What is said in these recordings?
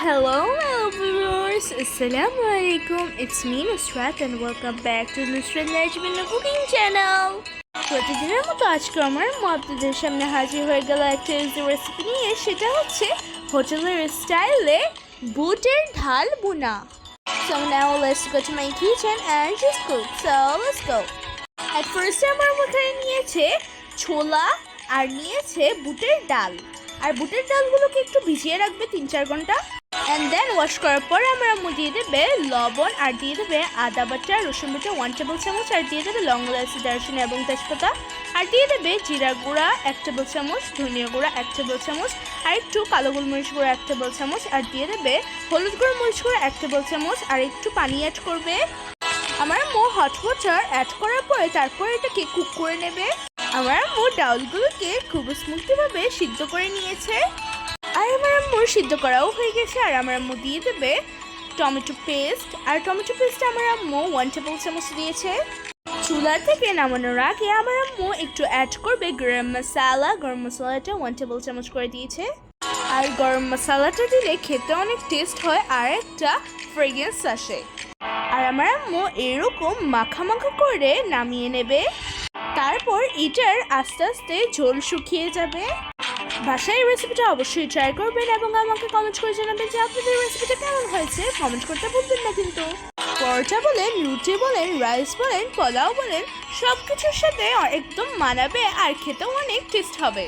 Hello, my viewers. Assalamu alaikum. It's me, Nusrat, and welcome back to Nusrat Najmin Cooking Channel. প্রতিদিনের মতো আজকে আমার আপনাদের সামনে হাজির হয়ে গেল একটা রেসিপি নিয়ে। সেটা হচ্ছে হোটেলের স্টাইলে বুটের ঢাল বোনা। So now let's go to my kitchen and just cook. So let's go. At first আমার এখানে নিয়েছে ছোলা আর নিয়েছে বুটের ডাল। আর বুটের ডালগুলোকে একটু ভিজিয়ে রাখবে 3-4 ঘন্টা। অ্যান্ড দেন ওয়াশ করার পর আমরা দিয়ে দেবে লবণ, আর দিয়ে দেবে আদা বাটা, রসুন বাটা 1 টেবিল চামচ, আর দিয়ে দেবে লং, এলাচি, দারচিনি এবং তেজপাতা, আর দিয়ে দেবে জিরা গুঁড়া 1 টেবিল চামচ, ধনিয়া গুঁড়া 1 টেবিল চামচ, আর একটু কালো গোলমরিচ গুঁড়া 1 টেবিল চামচ, আর দিয়ে দেবে হলুদ গুঁড়ো, মরিচ গুঁড়া 1 টেবিল চামচ, আর একটু পানি অ্যাড করবে। আমার হট ওয়াটার অ্যাড করার পরে তারপর এটাকে কুক করে নেবে। আমার ডালগুলোকে খুব স্মুথলিভাবে সিদ্ধ করে নিয়েছে, আর আমার সিদ্ধ করাও হয়ে গেছে। আর আমার দিয়ে দেবে টমেটো পেস্ট, আর টমেটো পেস্ট আমার 1 টেবিল চামচ দিয়েছে। চুলা থেকে নামানোর আগে আমার একটু অ্যাড করবে গরম মশলা। গরম মশলাটা 1 টেবিল চামচ করে দিয়েছে। আর গরম মশলাটা দিলে খেতে অনেক টেস্ট হয় আর একটা ফ্রেগ্রেন্স আসে। আর আমার এরকম মাখা মাখা করে নামিয়ে নেবে। তারপর এটার আস্তে আস্তে ঝোল শুকিয়ে যাবে। বাসায় এই রেসিপিটা অবশ্যই ট্রাই করবেন এবং আমাকে কমেন্ট করে জানাবেন যে আপনাদের রেসিপিটা কেমন হয়েছে। কমেন্ট করতে ভুলবেন না কিন্তু। পরোটা বলেন, রুটি বলেন, রাইস বলেন, পোলাও বলেন, সব কিছুর সাথে একদম মানাবে আর খেতেও অনেক টেস্ট হবে।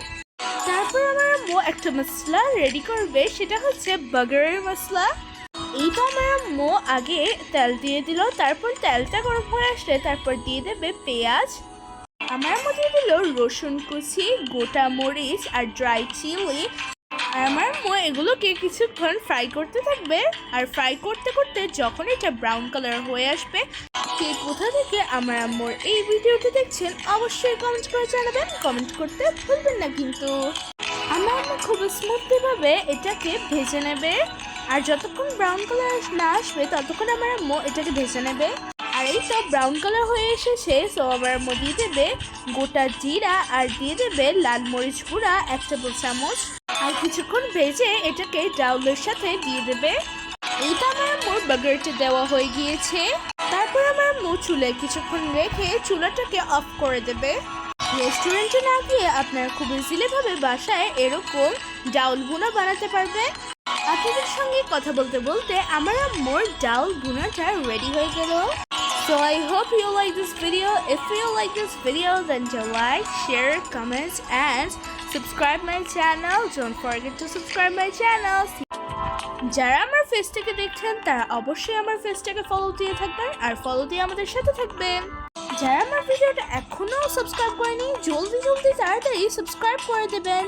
তারপর আমার একটা মশলা রেডি করবে, সেটা হচ্ছে বাগারের মশলা। এইটা আমার আগে তেল দিয়ে দিল, তারপর তেলটা গরম হয়ে আসলে তারপর দিয়ে দেবে পেঁয়াজ। আমার মধ্যে দিল রসুন কুচি, গোটা মরিচ আর ড্রাই চিলি। আর আমার এগুলোকে কিছুক্ষণ ফ্রাই করতে থাকবে। আর ফ্রাই করতে করতে যখন এটা ব্রাউন কালার হয়ে আসবে, কে কোথা থেকে আমার এই ভিডিওটি দেখছেন অবশ্যই কমেন্ট করে জানাবেন। কমেন্ট করতে ভুলবেন না কিন্তু। আমার খুব স্মুথলিভাবে এটাকে ভেজে নেবে। আর যতক্ষণ ব্রাউন কালার না আসবে ততক্ষণ আমার এটাকে ভেজে নেবে। আর এই সব ব্রাউন কালার হয়ে এসেছে, সো আবার দিয়ে দেবে গোটা জিরা, আর দিয়ে দেবে লাল মরিচ গুঁড়া 1 টেবিল চামচ। আর কিছুক্ষণ ভেজে এটাকে ডাউলের সাথে দিয়ে দেবে। এইটা আমার বাগারটা দেওয়া হয়ে গিয়েছে। তারপর আমার চুলায় কিছুক্ষণ রেখে চুলাটাকে অফ করে দেবে। রেস্টুরেন্টে না গিয়ে আপনারা খুব ইজিলিভাবে বাসায় এরকম ডাউল ভুনা বানাতে পারবেন। আপনাদের সঙ্গে কথা বলতে বলতে আমার ডাউল ভুনাটা রেডি হয়ে গেল। So I hope you like this video. If you like this video, then do like, share, comment, and subscribe my channel. Don't forget to subscribe my channel. যারা আমার ফেসটাকে দেখছেন তারা অবশ্যই আমার ফেসটাকে ফলো দিয়ে থাকবেন, আর ফলো দিয়ে আমাদের সাথে থাকবেন। যারা আমার ভিডিওটা এখনো সাবস্ক্রাইব করেনি, জলদি তাড়াতাড়ি সাবস্ক্রাইব করে দেবেন।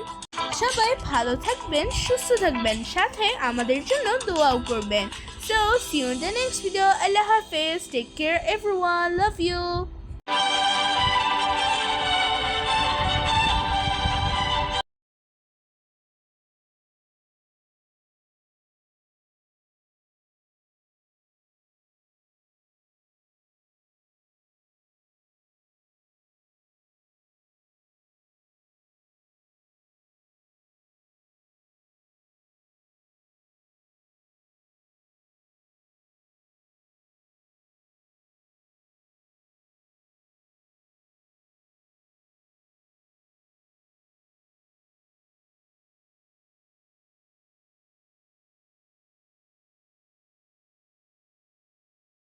সবাই ভালো থাকবেন, সুস্থ থাকবেন, সাথে আমাদের জন্য দোয়াও করবেন। So see you in the next video. Allah Hafiz. Take care everyone. Love you.